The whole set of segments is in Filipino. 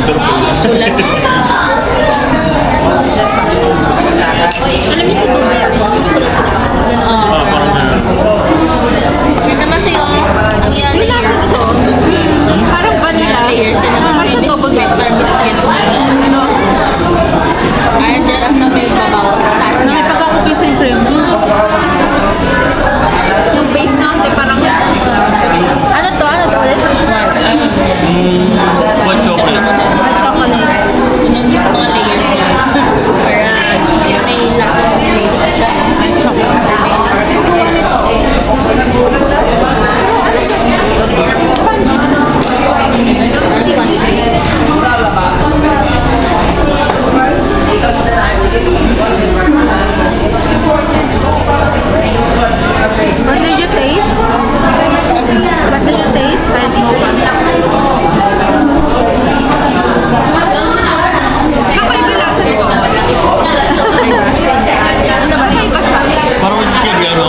Pero Sulat. Alam niyo si Dubai ako? parang na. Yun naman sa'yo, ang iyan Yung lasa layers. nito, parang vanilla. Layers. Yun naman Parang si siya double biscuit or biscuit. Ayan dyan ang sa may babaw. Taas niya. May pagkakukis yung cream. Yung base na kasi parang... Ano to? Ano to? White chocolate. White chocolate. Yun yung mga layers niya. Para may lasa ng layers. Chocolate. What did you taste? What did you taste? Kahit mo pa. Kakaiba lasa nito. Kakaiba siya. Parang may chicken ano?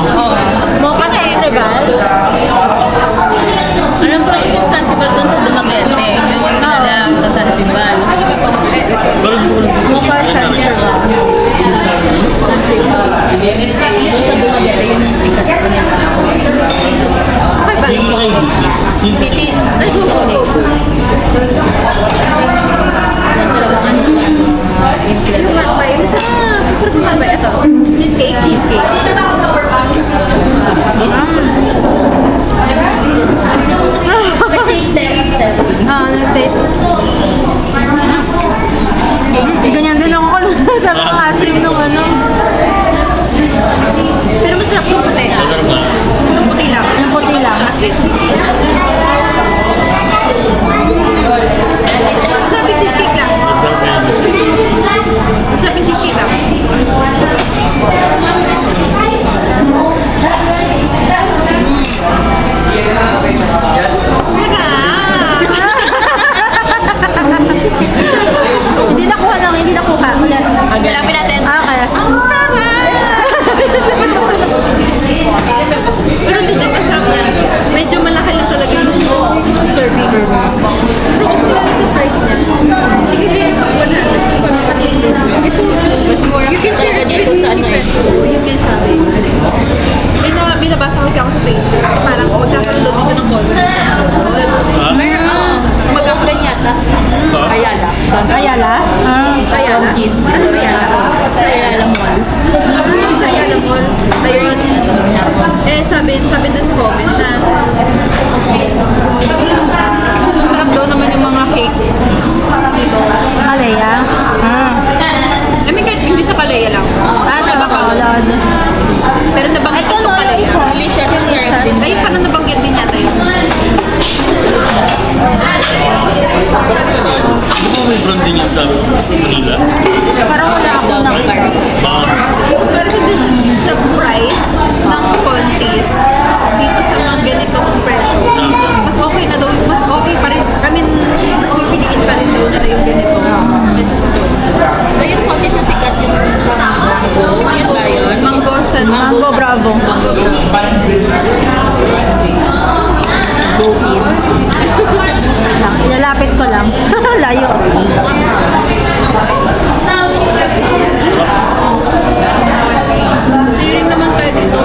Mocha festival. Alam ko yung sensible dun sa Dumaguete. Yun yung sinalang sa sensible. Pero Mocha festival. Doon sa Dumaguete, yun yung sikat. Kakaiba yung rin. Piti. Ay, go. Yung matbay. Masarap yung matbay. Ito. Cheesecake. Cheesecake. Nag-date. Ganyan din ako sabi ko asim nung ano. Pero masarap yung puti. masarap na. Itong puti lang. Itong puti lang. As is. Masarap yung cheesecake lang. Masarap yan. Masarap yung cheesecake lang. Hindi nakuha. Ulit. Hanapin natin. Okay. Ang sarap! Pero legit ang sarap niya. Medyo malaki lang talaga yung serving. Pero okay lang sa price niya. Nagigil yung 100 para makatis. Ito, Mas more you can share talaga it dito with sa ano eh. you can sabi. Binabasa kasi ako sa Facebook. Parang magkakaroon daw dito ng conference. Ha? Meron. Magkakaroon yata. Ayala. Ayala? Ayala? Kiss. Ano Ayala? Sa Ayala Mall. Sa Ayala Mall. Ayun. Sabi doon sa comment na masarap daw naman yung mga cake dito. Kalaya? I mean, kahit hindi sa Kalaya lang. Sa Bacolod. Pero nabanggit itong Kalaya. Delicious and syrup din. Ayun, parang nabanggit din yata yun. Di ba may branding yan sa Manila? Parang wala akong nakita. Baka Comparison din sa price ng contis dito sa mga ganitong presyo. Mas okay na daw, mas okay pa rin. Mas pipiliin pa rin daw nila yung ganito kesa sa contis. Ayun, konti sa sikat yung sa Mango. Yun ba yun? Mango sa Mango Bravo. Mango Bravo. Go-in. Ilalapit ko lang. Layo. Hiring naman tayo dito.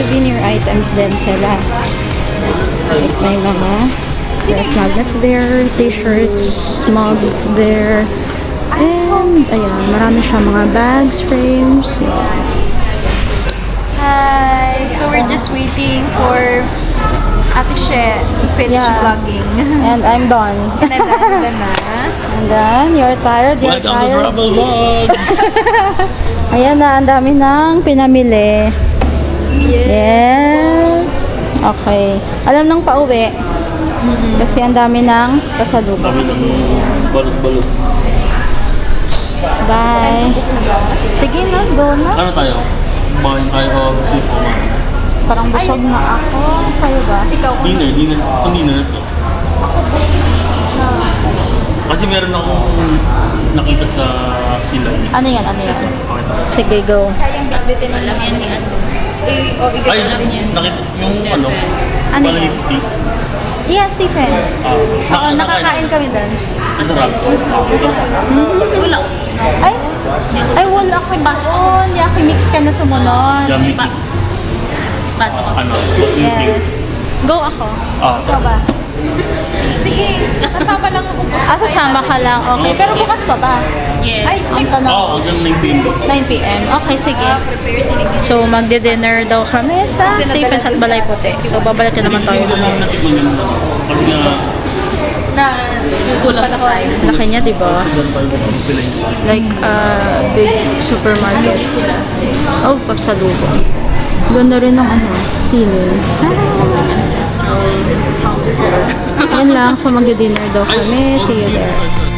souvenir items din sila. Like, may mga ref magnets there, t-shirts, mugs there. And, ayan, marami siya mga bags, frames. Hi! So we're just waiting for Ate She to finish Yeah. vlogging. And I'm done. Nandanda na. And then, you're tired, you're Welcome to tired. Travel Vlogs! Ayan na, ang dami nang pinamili. Yes. Okay. Alam nang pauwi. Kasi ang dami ng pasalubong. Kami ng balot-balot. Bye. Sige na, go na. Ano tayo? Bahin tayo o soup o man? Parang busog na ako. Kayo ba? Ikaw kung Hindi na ito. Kasi meron akong nakita sa sila. Ano yan? Ano yan? Okay. Sige, go. kayang bitbitin na Alam yan ni ano. Ay, nakita yung ano? Ano Palay yan? tea. Yeah, Stephens. Oo, nakakain kami doon. Ang sarap. Wala. Ay, ay wala ko baon. Yaki mix ka na sumunod. Yummy Pa- cakes. Pasok ko. Ano? Yes. Go ako. Ikaw ba? sige, sasama lang ako po. Ah, sasama ka lang. Okay. Pero bukas pa ba? Yes. Ay, check ka na. Oo, hanggang 9 p.m. 9 p.m. Okay, sige. Prepare tinignan. So, magdi-dinner daw kami sa Stephens at Balay Puti. So, babalik na naman tayo. Hindi ko lang natikman yung ano. Kasi nga, Na Kulang sa tayo. Laki niya, di ba? Like, big supermarket. Oh, pasalubong. Ganda rin ng ano, ceiling. Ancestral house tour. Yan lang. So, magdi-dinner daw kami. See you there.